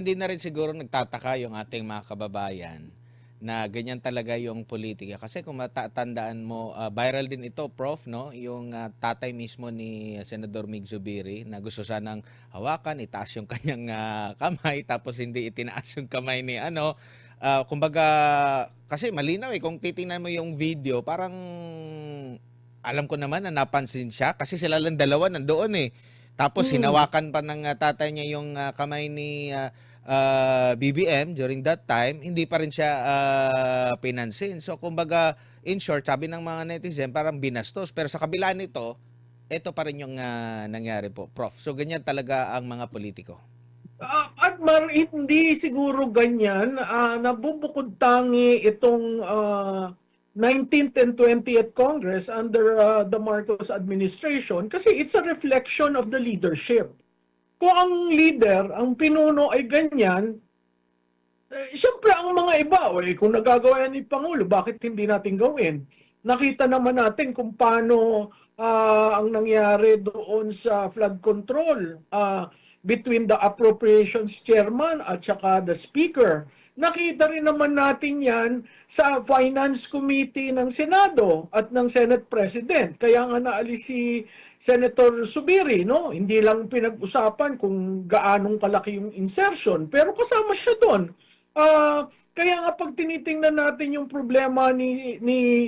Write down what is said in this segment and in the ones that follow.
Hindi na rin siguro nagtataka yung ating mga kababayan na ganyan talaga yung politika. Kasi kung matatandaan mo, viral din ito, Prof, no? Yung tatay mismo ni Senador Mig Zubiri na gusto sanang hawakan, itaas yung kanyang kamay, tapos hindi itinaas yung kamay ni ano. Kumbaga, kasi malinaw eh, kung titingnan mo yung video, parang alam ko naman na napansin siya kasi sila lang dalawa nandoon eh. Tapos Mm. hinawakan pa ng tatay niya yung kamay ni BBM during that time, hindi pa rin siya pinansin. So kumbaga, in short, sabi ng mga netizen, parang binastos. Pero sa kabila nito, ito pa rin yung nangyari po, Prof. So ganyan talaga ang mga politiko. At hindi siguro ganyan, nabubukod tangi itong 19th and 20th Congress under the Marcos administration kasi it's a reflection of the leadership. Kung ang leader, ang pinuno ay ganyan, siyempre ang mga iba, kung nagagawa yan ni Pangulo, bakit hindi natin gawin? Nakita naman natin kung paano ang nangyari doon sa flood control between the appropriations chairman at saka the speaker. Nakita rin naman natin yan sa Finance Committee ng Senado at ng Senate President. Kaya nga naalis si Senator Subiri, no? Hindi lang pinag-usapan kung gaanong kalaki yung insertion, pero kasama siya doon. Kaya nga pag tinitingnan natin yung problema ni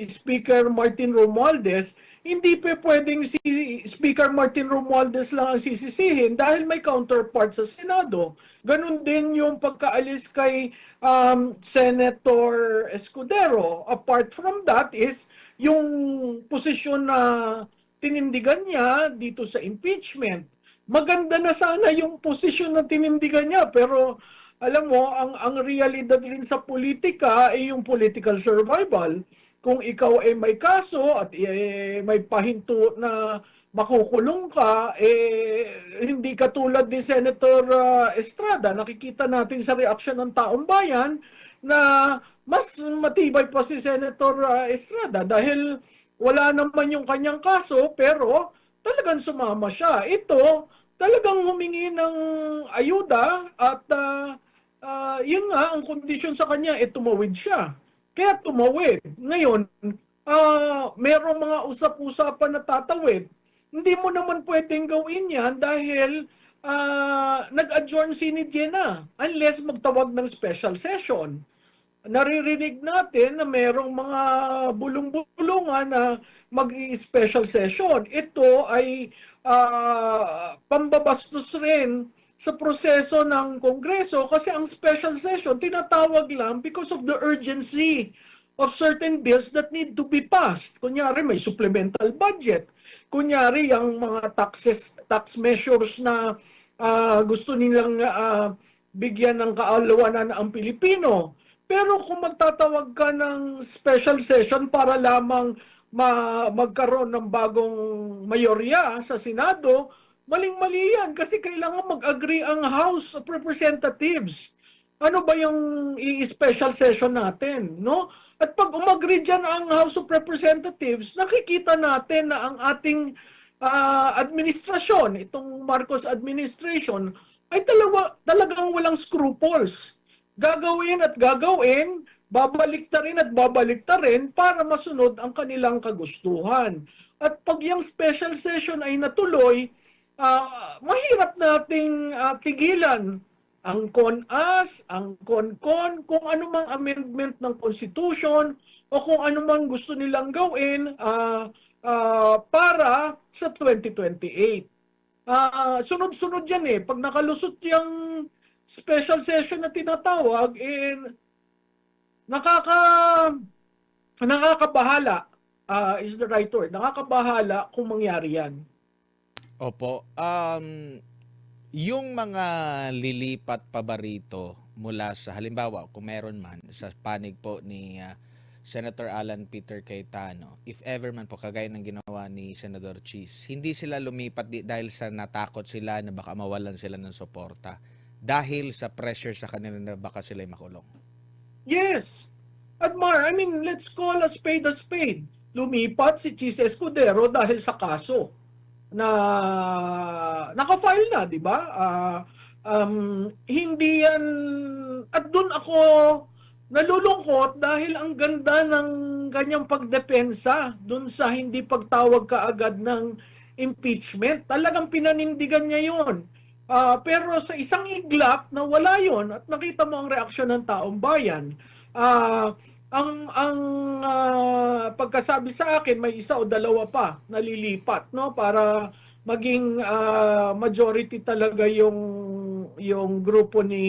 Speaker Martin Romualdez, hindi pa pwedeng si Speaker Martin Romualdez lang ang sisisihin dahil may counterpart sa Senado. Ganon din yung pagkaalis kay Senator Escudero. Apart from that is yung posisyon na tinindigan niya dito sa impeachment. Maganda na sana yung posisyon na tinindigan niya pero alam mo, ang realidad rin sa politika ay yung political survival. Kung ikaw ay may kaso at may pahinto na makukulong ka, hindi katulad ni Senator Estrada. Nakikita natin sa reaksyon ng taong bayan na mas matibay pa si Senator Estrada dahil wala naman yung kanyang kaso pero talagang sumama siya. Ito, talagang humingi ng ayuda at yun nga, ang kondisyon sa kanya, tumawid siya. Kaya tumawid. Ngayon, merong mga usap-usapan na tatawid. Hindi mo naman pwedeng gawin yan dahil nag-adjourn si Jenna unless magtawag ng special session. Naririnig natin na merong mga bulong-bulungan na mag-i-special session. Ito ay pambabastos rin sa proseso ng Kongreso kasi ang special session tinatawag lang because of the urgency of certain bills that need to be passed. Kunyari may supplemental budget. Kunyari yung mga tax measures na gusto nilang bigyan ng kaalawanan ang Pilipino. Pero kung magtatawag ka ng special session para lamang magkaroon ng bagong mayorya sa Senado, maling-mali yan kasi kailangan mag-agree ang House of Representatives. Ano ba yung i-special session natin, no? At pag umagri dyan ang House of Representatives, nakikita natin na ang ating administrasyon, itong Marcos administration, ay talagang walang scruples. Gagawin at gagawin, babalik ta rin at babalik ta rin para masunod ang kanilang kagustuhan. At pag yung special session ay natuloy, mahirap nating tigilan ang CONAS, ang CONCON, kung anumang amendment ng Constitution o kung anumang gusto nilang gawin para sa 2028. Sunod-sunod yan eh. Pag nakalusot yung special session na tinatawag, nakakabahala is the right word. Nakakabahala kung mangyari yan. Opo. Yung mga lilipat pa ba rito mula sa halimbawa kung meron man sa panig po ni Senator Alan Peter Cayetano, if ever man po kagaya ng ginawa ni Senador Cheese, hindi sila lumipat dahil sa natakot sila na baka mawalan sila ng suporta dahil sa pressure sa kanila na baka sila makulong. Yes. Admar, I mean, let's call a spade a spade. Lumipat si Cheese Escudero dahil sa kaso na naka-file na, di ba? Hindi yan, at doon ako nalulungkot dahil ang ganda ng kanyang pagdepensa doon sa hindi pagtawag kaagad ng impeachment. Talagang pinanindigan niya yun. Pero sa isang iglap na wala yon at nakita mo ang reaksyon ng taong bayan. Ah, ang pagkasabi sa akin, may isa o dalawa pa nalilipat, no, para maging majority talaga yung grupo ni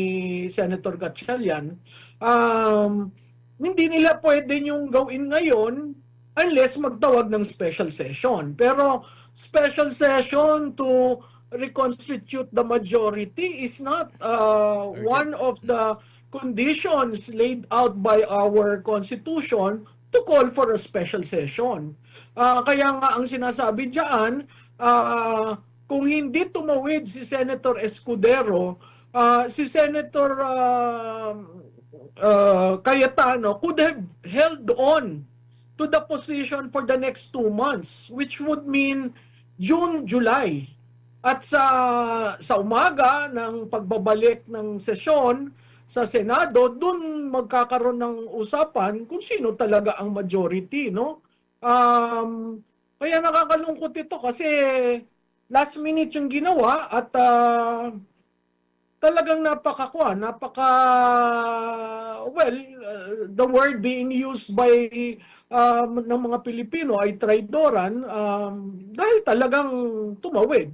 Senator Gatchalian. Hindi nila pwede yung gawin ngayon unless magtawag ng special session. Pero special session to reconstitute the majority is not one of the conditions laid out by our Constitution to call for a special session. Kaya nga ang sinasabi diyan, kung hindi tumawid si Senator Escudero, si Senator Cayetano could have held on to the position for the next 2 months, which would mean June, July. At sa umaga ng pagbabalik ng sesyon sa Senado, dun magkakaroon ng usapan kung sino talaga ang majority, no? Kaya nakakalungkot ito kasi last minute yung ginawa at talagang the word being used by ng mga Pilipino ay traidoran dahil talagang tumawid.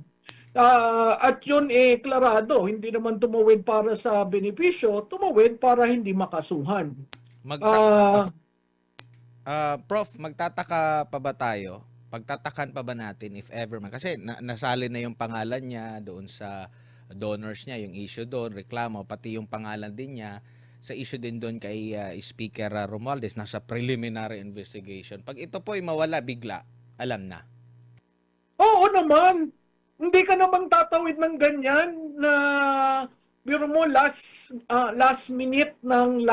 At yun klarado, hindi naman tumawid para sa benepisyo, tumawid para hindi makasuhan. Prof, magtataka pa ba tayo? Pagtatakan pa ba natin if ever man? Kasi nasali na yung pangalan niya doon sa donors niya, yung issue doon, reklamo, pati yung pangalan din niya sa issue din doon kay Speaker Romualdez, nasa preliminary investigation. Pag ito po ay mawala bigla, alam na. Oo naman. Hindi ka naman tatawid ng ganyan na biro mo last minute ng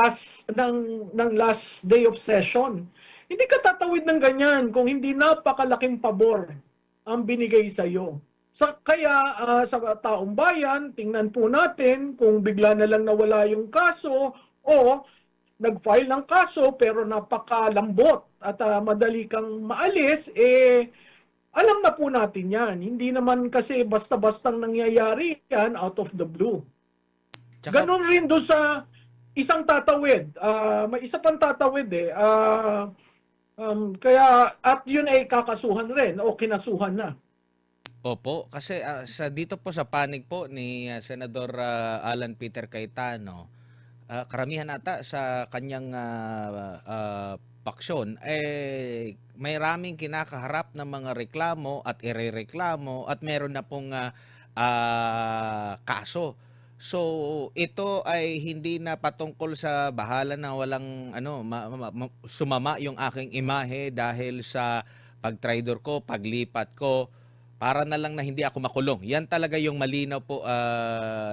last day of session. Hindi ka tatawid ng ganyan kung hindi napakalaking pabor ang binigay sa iyo. Kaya sa taong bayan, tingnan po natin kung bigla na lang nawala yung kaso o nag-file ng kaso pero napakalambot at madali kang maalis, alam na po natin yan. Hindi naman kasi basta-bastang nangyayari yan out of the blue. Ganon rin doon sa isang tatawid. May isa pang tatawid kaya at yun ay kakasuhan rin o kinasuhan na. Opo, kasi dito po sa panig po ni Senador Alan Peter Cayetano, karamihan ata sa kanyang paksyon, may raming kinakaharap ng mga reklamo at irereklamo at meron na pong kaso. So ito ay hindi na patungkol sa bahala na walang sumama yung aking imahe dahil sa pagtraidor ko, paglipat ko, para na lang na hindi ako makulong. Yan talaga yung malinaw po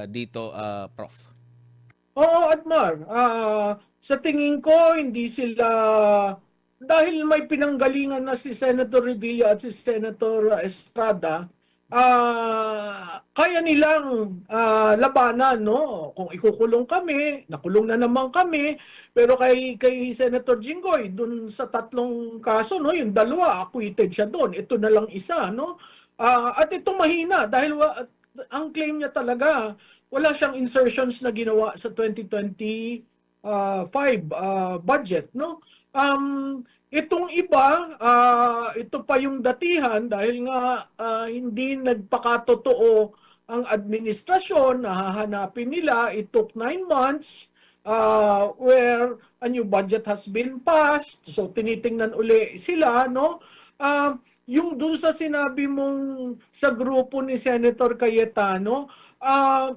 dito, Prof. Oo, Admar. Sa tingin ko, hindi sila, dahil may pinanggalingan na si Senator Revilla at si Senator Estrada, kaya nilang labanan, no? Kung ikukulong kami, nakulong na naman kami, pero kay Senator Jinggoy, dun sa 3 kaso, no, yung 2, acquitted siya doon. Ito na lang isa, no? At ito mahina dahil ang claim niya talaga, wala siyang insertions na ginawa sa 2025 budget, no? Itong iba, ito pa yung datihan dahil nga hindi nagpakatotoo ang administrasyon, nahahanapin nila. It took 9 months where a new budget has been passed. So tinitingnan uli sila, no? Yung dun sa sinabi mong sa grupo ni Senator Cayetano,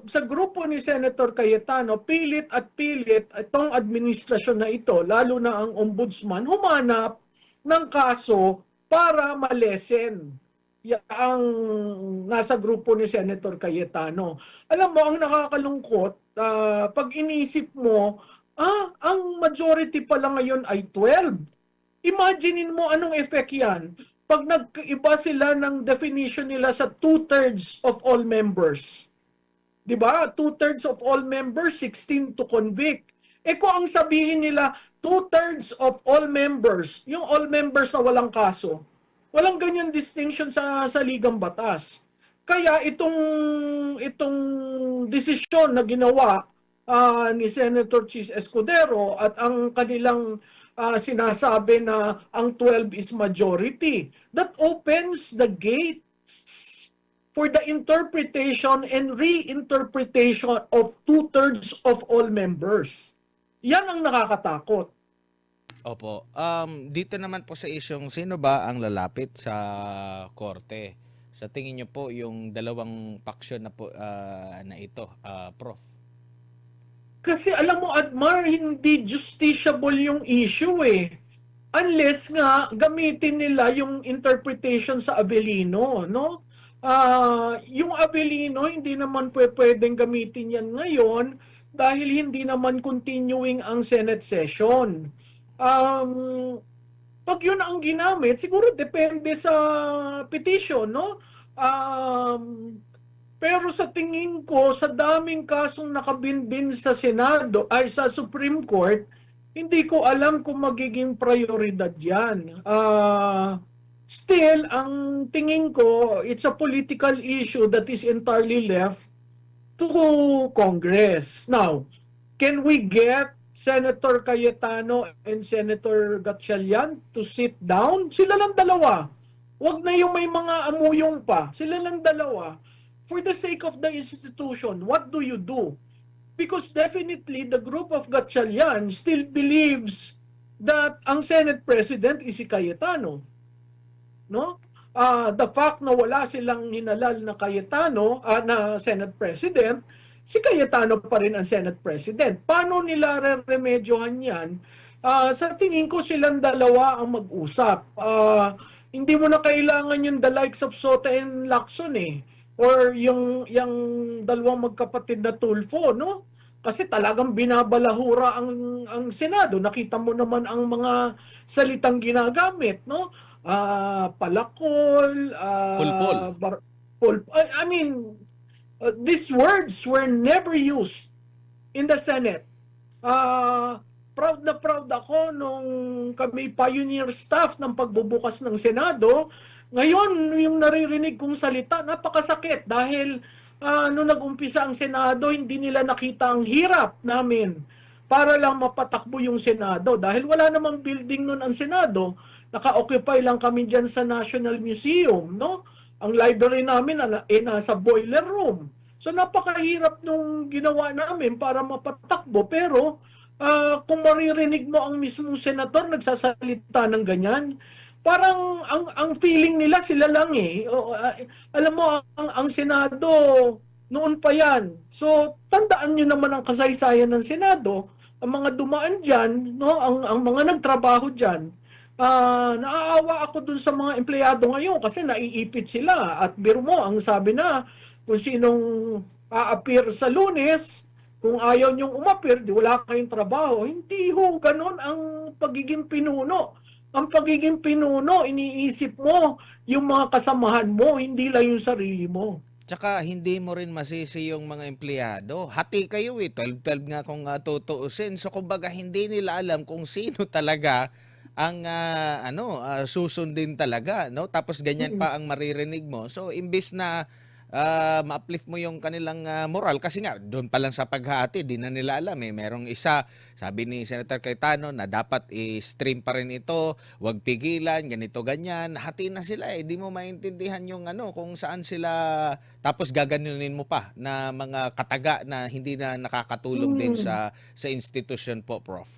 sa grupo ni Senator Cayetano, pilit at pilit itong administrasyon na ito, lalo na ang ombudsman, humanap ng kaso para malesen ang nasa grupo ni Senator Cayetano. Alam mo, ang nakakalungkot, pag inisip mo, ang majority pala ngayon ay 12. Imaginein mo anong effect yan pag nag-iba sila ng definition nila sa 2/3 of all members. Di ba? Two-thirds of all members, 16 to convict. Kung ang sabihin nila, two-thirds of all members, yung all members na walang kaso, walang ganyan distinction sa ligang batas. Kaya itong desisyon na ginawa ni Senator Chis Escudero at ang kanilang sinasabi na ang 12 is majority, that opens the gate for the interpretation and reinterpretation of two-thirds of all members. Yan ang nakakatakot. Opo. Dito naman po sa isyong sino ba ang lalapit sa korte? Sa tingin niyo po yung dalawang paksyon na po na ito, Prof. Kasi alam mo, Admar, hindi justiciable yung issue eh. Unless nga gamitin nila yung interpretation sa Avellino, no? Yung Avellino, hindi naman pwedeng gamitin yan ngayon dahil hindi naman continuing ang Senate session. Pag yun ang ginamit, siguro depende sa petition, no? Pero sa tingin ko, sa daming kasong nakabinbin sa Senado, ay sa Supreme Court, hindi ko alam kung magiging prioridad yan. Still, ang tingin ko, it's a political issue that is entirely left to Congress. Now, can we get Senator Cayetano and Senator Gatchalian to sit down? Sila lang dalawa. Huwag na yung may mga amuyong pa. Sila lang dalawa. For the sake of the institution, what do you do? Because definitely the group of Gatchalian still believes that ang Senate President is si Cayetano. No? The fact na wala silang hinalal na Cayetano, na Senate President, si Cayetano pa rin ang Senate President. Paano nila re-remedyohan yan? Sa tingin ko silang dalawa ang mag-usap. Hindi mo na kailangan yung the likes of Sota and Lacson eh. Or yung dalawang magkapatid na Tulfo, no? Kasi talagang binabalahura ang Senado. Nakita mo naman ang mga salitang ginagamit, no? Palakol, Pulpol. I mean, these words were never used in the Senate. Proud na proud ako nung kami pioneer staff ng pagbubukas ng Senado. Ngayon, yung naririnig kong salita, napakasakit dahil nung nag-umpisa ang Senado, hindi nila nakita ang hirap namin para lang mapatakbo yung Senado. Dahil wala namang building nun ang Senado, naka-occupy lang kami dyan sa National Museum, no? Ang library namin nasa boiler room. So napakahirap nung ginawa namin para mapatakbo. Pero kung maririnig mo ang mismong senador nagsasalita ng ganyan, parang ang feeling nila sila lang eh. Alam mo, ang Senado, noon pa yan. So tandaan nyo naman ang kasaysayan ng Senado. Ang mga dumaan dyan, no? ang mga nagtrabaho dyan, naaawa ako dun sa mga empleyado ngayon kasi naiipit sila. At biro mo, ang sabi na kung sinong a-appear sa Lunes, kung ayaw niyong umapir, di wala kayong trabaho. Hindi ho, ganun ang pagiging pinuno. Ang pagiging pinuno, iniisip mo yung mga kasamahan mo, hindi lang yung sarili mo. Tsaka hindi mo rin masisi yung mga empleyado. Hati kayo eh, 12-12 nga kung tutuusin. So kumbaga hindi nila alam kung sino talaga ang susundin talaga, no? Tapos ganyan pa ang maririnig mo. So imbis na ma-uplift mo yung kanilang moral kasi nga doon pa lang sa paghati di na nila alam eh. Merong isa, sabi ni Senator Cayetano na dapat i-stream pa rin ito, wag pigilan, ganito ganyan. Hati na sila eh. Di mo maintindihan yung kung saan sila, tapos gaganunin mo pa na mga kataga na hindi na nakakatulong din sa institusyon po, Prof.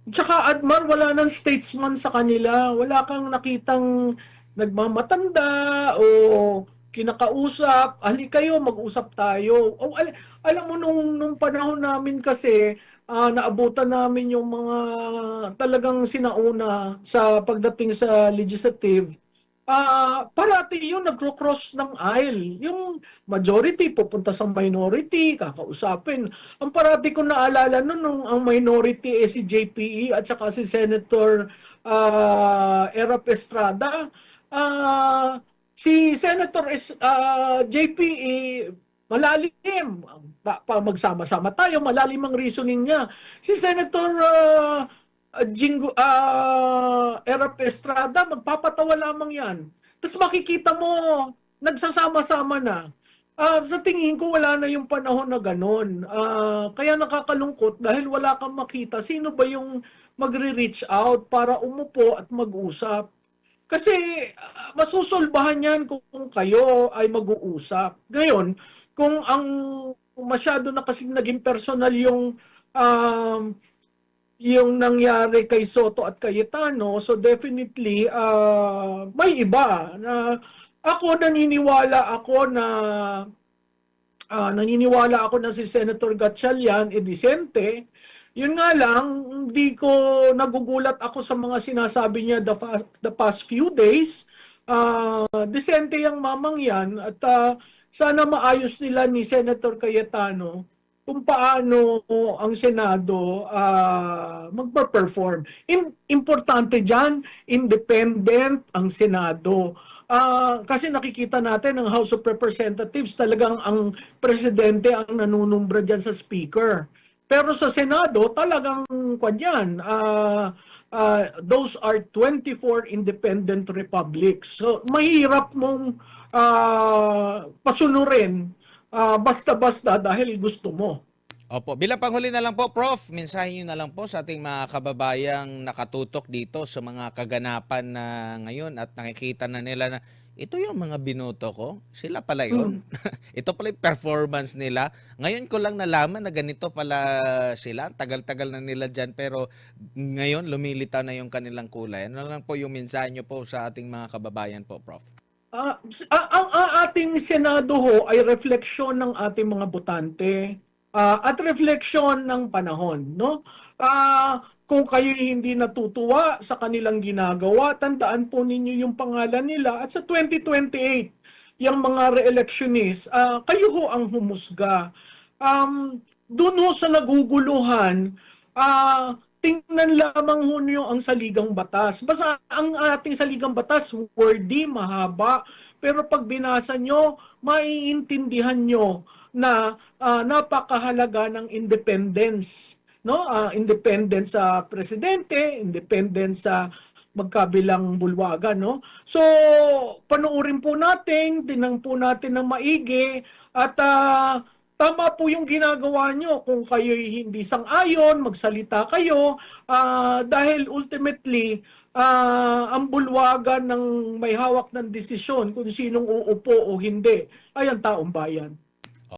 Tsaka Admar, wala nang statesman sa kanila. Wala kang nakitang nagmamatanda o kinakausap. Halika kayo, mag-usap tayo. Alam mo, nung panahon namin kasi, naabutan namin yung mga talagang sinauna sa pagdating sa legislative. Parati yun nagro-cross ng aisle. Yung majority pupunta sa minority, kakausapin. Ang parati ko naalala nun, nung ang minority si JPE at saka si Senator Erap Estrada, si Senator JPE, malalim. Magsama-sama tayo, malalim ang reasoning niya. Si Senator Erap Estrada, magpapatawa lamang yan. Tapos makikita mo, nagsasama-sama na. Sa tingin ko, wala na yung panahon na ganun. Kaya nakakalungkot dahil wala kang makita. Sino ba yung magre-reach out para umupo at mag-usap? Kasi masusolbahan yan kung kayo ay mag-uusap. Ngayon, kung ang masyado na kasing naging personal yung nangyari kay Soto at Cayetano, so definitely may iba na naniniwala ako na si Senator Gatchalian Edicente. Yun nga lang, hindi ko nagugulat ako sa mga sinasabi niya the past few days. Decente yung mamang yan at sana maayos nila ni Senator Cayetano kung paano ang Senado magpa-perform. Importante dyan, independent ang Senado. Kasi nakikita natin ng House of Representatives, talagang ang presidente ang nanunumbra dyan sa speaker. Pero sa Senado, talagang those are 24 independent republics. So, mahirap mong pasunurin basta-basta dahil gusto mo. Opo, bilang panghuli na lang po, Prof, mensahe nyo na lang po sa ating mga kababayang nakatutok dito sa mga kaganapan na ngayon at nakikita na nila na ito yung mga binoto ko, sila pala yun. Ito pala yung performance nila. Ngayon ko lang nalaman na ganito pala sila. Tagal-tagal na nila dyan pero ngayon lumilitaw na yung kanilang kulay. Ano lang po yung mensahe nyo po sa ating mga kababayan po, Prof? Ang ating Senado ho ay refleksyon ng ating mga botante at refleksyon ng panahon, no? Kung kayo hindi natutuwa sa kanilang ginagawa, tandaan po ninyo yung pangalan nila at sa 2028, yung mga re-electionists, kayo ho ang humusga. Doon ho sa naguguluhan, tingnan lamang ho niyo ang saligang batas. Basta ang ating saligang batas, wordy, mahaba, pero pag binasa nyo, maiintindihan nyo na napakahalaga ng independence, no? Independence sa presidente, independence sa magkabilang bulwagan, no? So, panuurin po natin, tingnan po natin ng maigi at tama po yung ginagawa nyo. Kung kayo'y hindi sang-ayon, magsalita kayo dahil ultimately ang bulwagan ng may hawak ng desisyon kung sinong uupo o hindi ay ang taong bayan.